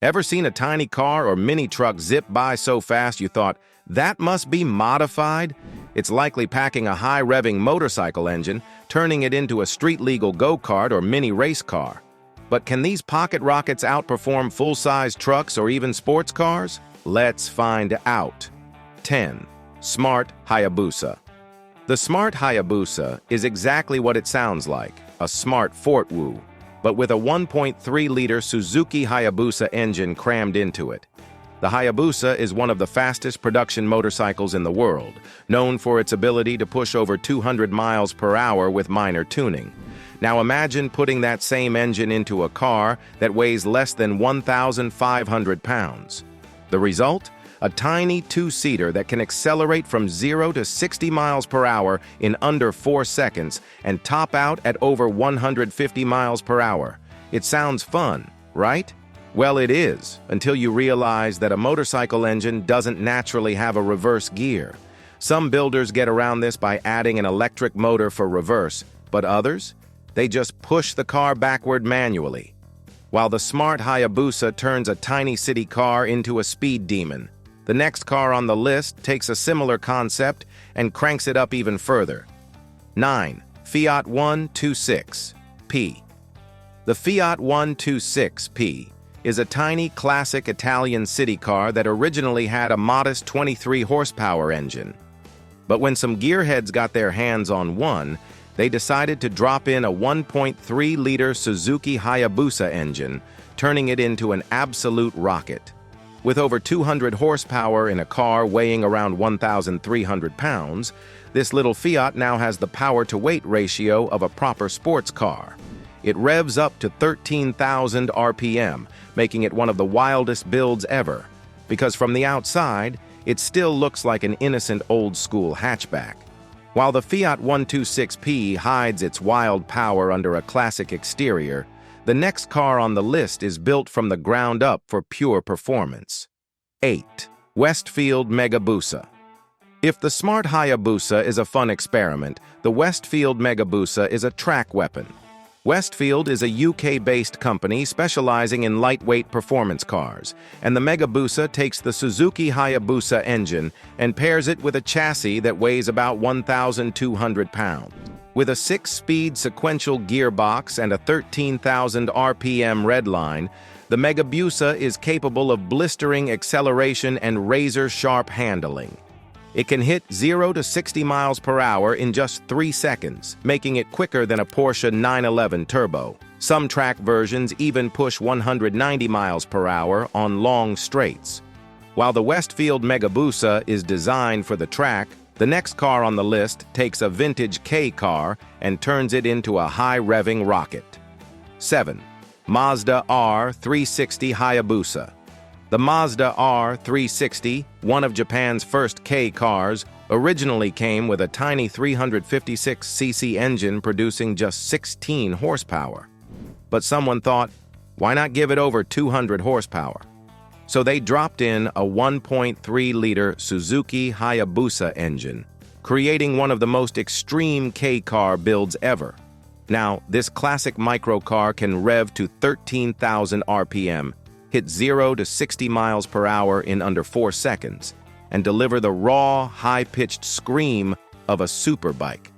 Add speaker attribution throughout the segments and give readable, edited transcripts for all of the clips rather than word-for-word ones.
Speaker 1: Ever seen a tiny car or mini truck zip by so fast you thought, that must be modified? It's likely packing a high-revving motorcycle engine, turning it into a street-legal go-kart or mini race car. But can these pocket rockets outperform full-size trucks or even sports cars? Let's find out. 10. Smart Hayabusa. The Smart Hayabusa is exactly what it sounds like, a smart Fort Woo, but with a 1.3-liter Suzuki Hayabusa engine crammed into it. The Hayabusa is one of the fastest production motorcycles in the world, known for its ability to push over 200 miles per hour with minor tuning. Now imagine putting that same engine into a car that weighs less than 1,500 pounds. The result? A tiny two-seater that can accelerate from 0 to 60 miles per hour in under 4 seconds and top out at over 150 miles per hour. It sounds fun, right? Well, it is, until you realize that a motorcycle engine doesn't naturally have a reverse gear. Some builders get around this by adding an electric motor for reverse, but others? They just push the car backward manually. While the Smart Hayabusa turns a tiny city car into a speed demon, the next car on the list takes a similar concept and cranks it up even further. 9. Fiat 126P. The Fiat 126P is a tiny classic Italian city car that originally had a modest 23 horsepower engine. But when some gearheads got their hands on one, they decided to drop in a 1.3-liter Suzuki Hayabusa engine, turning it into an absolute rocket. With over 200 horsepower in a car weighing around 1,300 pounds, this little Fiat now has the power-to-weight ratio of a proper sports car. It revs up to 13,000 RPM, making it one of the wildest builds ever, because from the outside, it still looks like an innocent old-school hatchback. While the Fiat 126P hides its wild power under a classic exterior, the next car on the list is built from the ground up for pure performance. 8. Westfield Megabusa. If the Smart Hayabusa is a fun experiment, the Westfield Megabusa is a track weapon. Westfield is a UK-based company specializing in lightweight performance cars, and the Megabusa takes the Suzuki Hayabusa engine and pairs it with a chassis that weighs about 1,200 pounds. With a 6-speed sequential gearbox and a 13,000 RPM redline, the Megabusa is capable of blistering acceleration and razor-sharp handling. It can hit 0 to 60 miles per hour in just 3 seconds, making it quicker than a Porsche 911 Turbo. Some track versions even push 190 miles per hour on long straights. While the Westfield Megabusa is designed for the track, the next car on the list takes a vintage K car and turns it into a high-revving rocket. 7. Mazda R360 Hayabusa. The Mazda R360, one of Japan's first K cars, originally came with a tiny 356cc engine producing just 16 horsepower. But someone thought, why not give it over 200 horsepower? So they dropped in a 1.3-liter Suzuki Hayabusa engine, creating one of the most extreme K-car builds ever. Now, this classic microcar can rev to 13,000 RPM, hit 0 to 60 miles per hour in under 4 seconds, and deliver the raw, high-pitched scream of a superbike.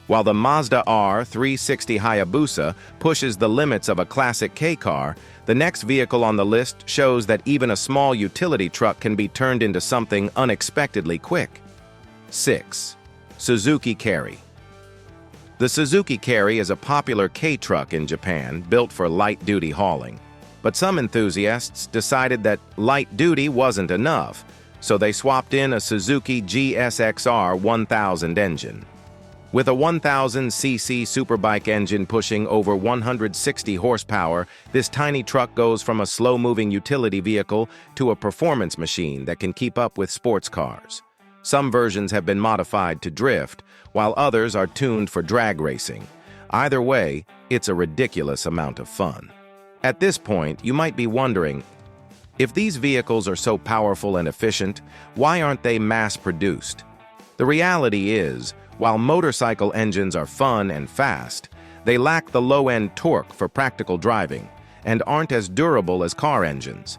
Speaker 1: While the Mazda R360 Hayabusa pushes the limits of a classic K-car, the next vehicle on the list shows that even a small utility truck can be turned into something unexpectedly quick. 6. Suzuki Carry. The Suzuki Carry is a popular K-truck in Japan built for light-duty hauling. But some enthusiasts decided that light duty wasn't enough, so they swapped in a Suzuki GSX-R 1000 engine. With a 1000cc superbike engine pushing over 160 horsepower, this tiny truck goes from a slow-moving utility vehicle to a performance machine that can keep up with sports cars. Some versions have been modified to drift, while others are tuned for drag racing. Either way, it's a ridiculous amount of fun. At this point, you might be wondering, if these vehicles are so powerful and efficient, why aren't they mass-produced? The reality is, while motorcycle engines are fun and fast, they lack the low-end torque for practical driving and aren't as durable as car engines.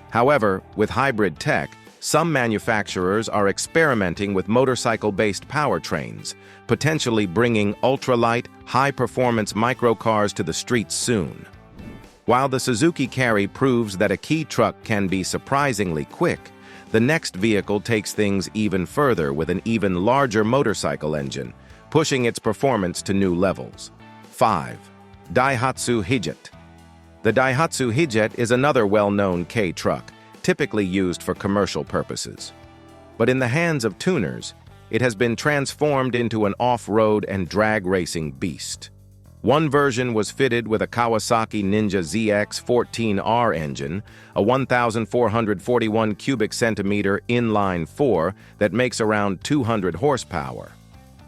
Speaker 1: However, with hybrid tech, some manufacturers are experimenting with motorcycle-based powertrains, potentially bringing ultralight, high-performance microcars to the streets soon. While the Suzuki Carry proves that a key truck can be surprisingly quick, the next vehicle takes things even further with an even larger motorcycle engine, pushing its performance to new levels. 5. Daihatsu Hijet. The Daihatsu Hijet is another well-known K truck, typically used for commercial purposes. But in the hands of tuners, it has been transformed into an off-road and drag racing beast. One version was fitted with a Kawasaki Ninja ZX-14R engine, a 1,441 cubic centimeter inline-4 that makes around 200 horsepower.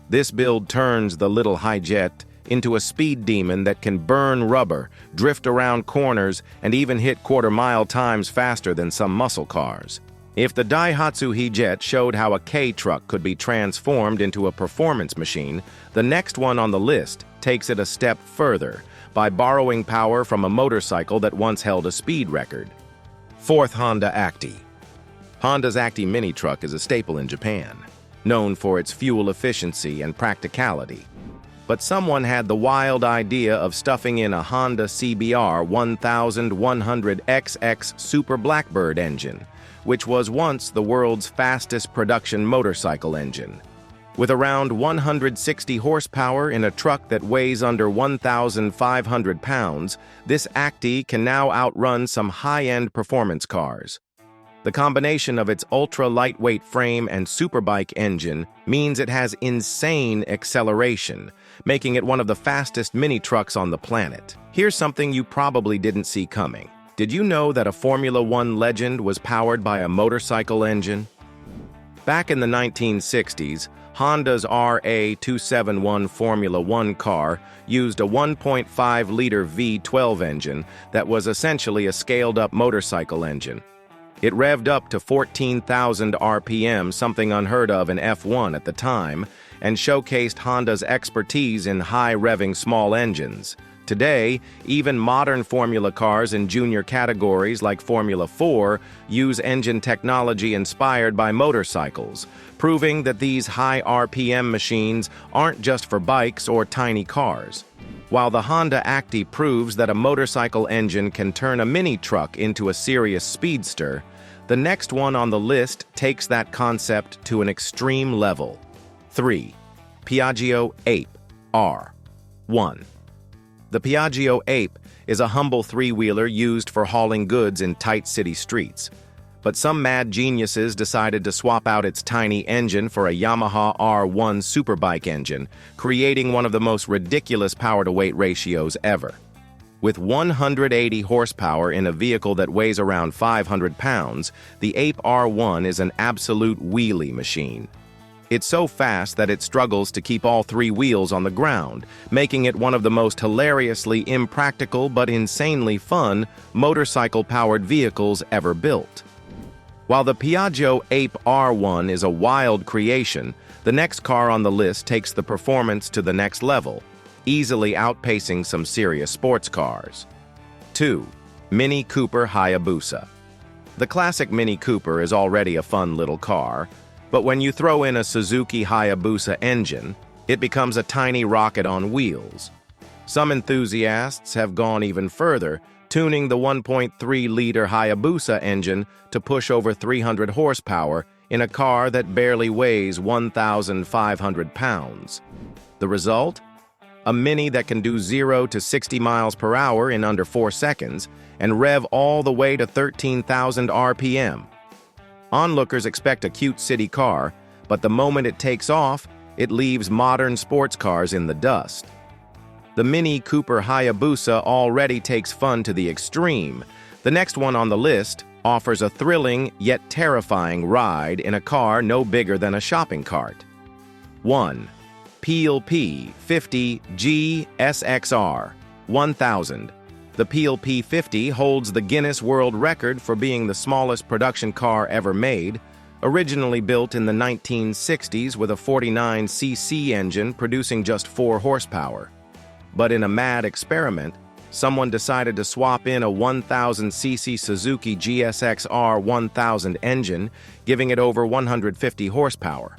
Speaker 1: This build turns the little Hijet into a speed demon that can burn rubber, drift around corners, and even hit quarter-mile times faster than some muscle cars. If the Daihatsu Hijet showed how a K truck could be transformed into a performance machine, the next one on the list takes it a step further by borrowing power from a motorcycle that once held a speed record. 4th, Honda Acti. Honda's Acti mini truck is a staple in Japan, known for its fuel efficiency and practicality. But someone had the wild idea of stuffing in a Honda CBR1100XX Super Blackbird engine, which was once the world's fastest production motorcycle engine. With around 160 horsepower in a truck that weighs under 1,500 pounds, this Acti can now outrun some high-end performance cars. The combination of its ultra-lightweight frame and superbike engine means it has insane acceleration, making it one of the fastest mini trucks on the planet. Here's something you probably didn't see coming. Did you know that a Formula One legend was powered by a motorcycle engine? Back in the 1960s, Honda's RA271 Formula One car used a 1.5-liter V12 engine that was essentially a scaled-up motorcycle engine. It revved up to 14,000 RPM, something unheard of in F1 at the time, and showcased Honda's expertise in high-revving small engines. Today, even modern Formula cars in junior categories like Formula 4 use engine technology inspired by motorcycles, proving that these high RPM machines aren't just for bikes or tiny cars. While the Honda Acti proves that a motorcycle engine can turn a mini truck into a serious speedster, the next one on the list takes that concept to an extreme level. 3. Piaggio Ape R1. The Piaggio Ape is a humble three-wheeler used for hauling goods in tight city streets. But some mad geniuses decided to swap out its tiny engine for a Yamaha R1 superbike engine, creating one of the most ridiculous power-to-weight ratios ever. With 180 horsepower in a vehicle that weighs around 500 pounds, the Ape R1 is an absolute wheelie machine. It's so fast that it struggles to keep all three wheels on the ground, making it one of the most hilariously impractical but insanely fun motorcycle-powered vehicles ever built. While the Piaggio Ape R1 is a wild creation, the next car on the list takes the performance to the next level, easily outpacing some serious sports cars. 2. Mini Cooper Hayabusa. The classic Mini Cooper is already a fun little car, but when you throw in a Suzuki Hayabusa engine, it becomes a tiny rocket on wheels. Some enthusiasts have gone even further, tuning the 1.3-liter Hayabusa engine to push over 300 horsepower in a car that barely weighs 1,500 pounds. The result? A Mini that can do 0 to 60 miles per hour in under 4 seconds and rev all the way to 13,000 RPM. Onlookers expect a cute city car, but the moment it takes off, it leaves modern sports cars in the dust. The Mini Cooper Hayabusa already takes fun to the extreme. The next one on the list offers a thrilling yet terrifying ride in a car no bigger than a shopping cart. 1. PLP 50 GSX-R 1000. The PLP 50 holds the Guinness World Record for being the smallest production car ever made, originally built in the 1960s with a 49cc engine producing just 4 horsepower. But in a mad experiment, someone decided to swap in a 1000cc Suzuki GSX-R 1000 engine, giving it over 150 horsepower.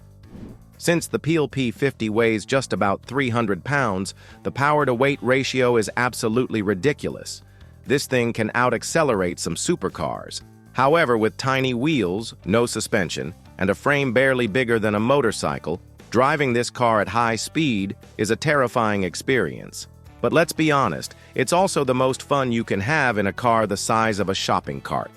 Speaker 1: Since the PLP-50 weighs just about 300 pounds, the power-to-weight ratio is absolutely ridiculous. This thing can out-accelerate some supercars. However, with tiny wheels, no suspension, and a frame barely bigger than a motorcycle, driving this car at high speed is a terrifying experience. But let's be honest, it's also the most fun you can have in a car the size of a shopping cart.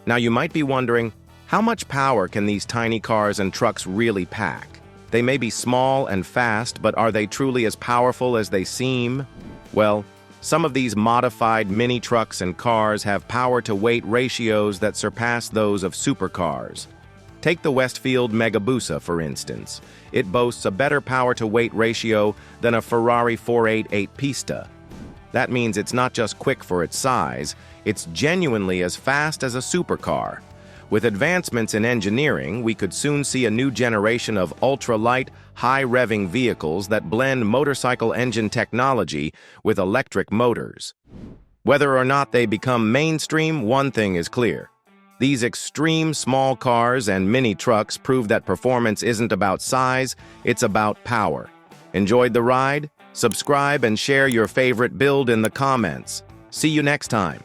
Speaker 1: Now you might be wondering, how much power can these tiny cars and trucks really pack? They may be small and fast, but are they truly as powerful as they seem? Well, some of these modified mini trucks and cars have power-to-weight ratios that surpass those of supercars. Take the Westfield Hayabusa, for instance. It boasts a better power-to-weight ratio than a Ferrari 488 Pista. That means it's not just quick for its size, it's genuinely as fast as a supercar. With advancements in engineering, we could soon see a new generation of ultra-light, high-revving vehicles that blend motorcycle engine technology with electric motors. Whether or not they become mainstream, one thing is clear. These extreme small cars and mini trucks prove that performance isn't about size, it's about power. Enjoyed the ride? Subscribe and share your favorite build in the comments. See you next time.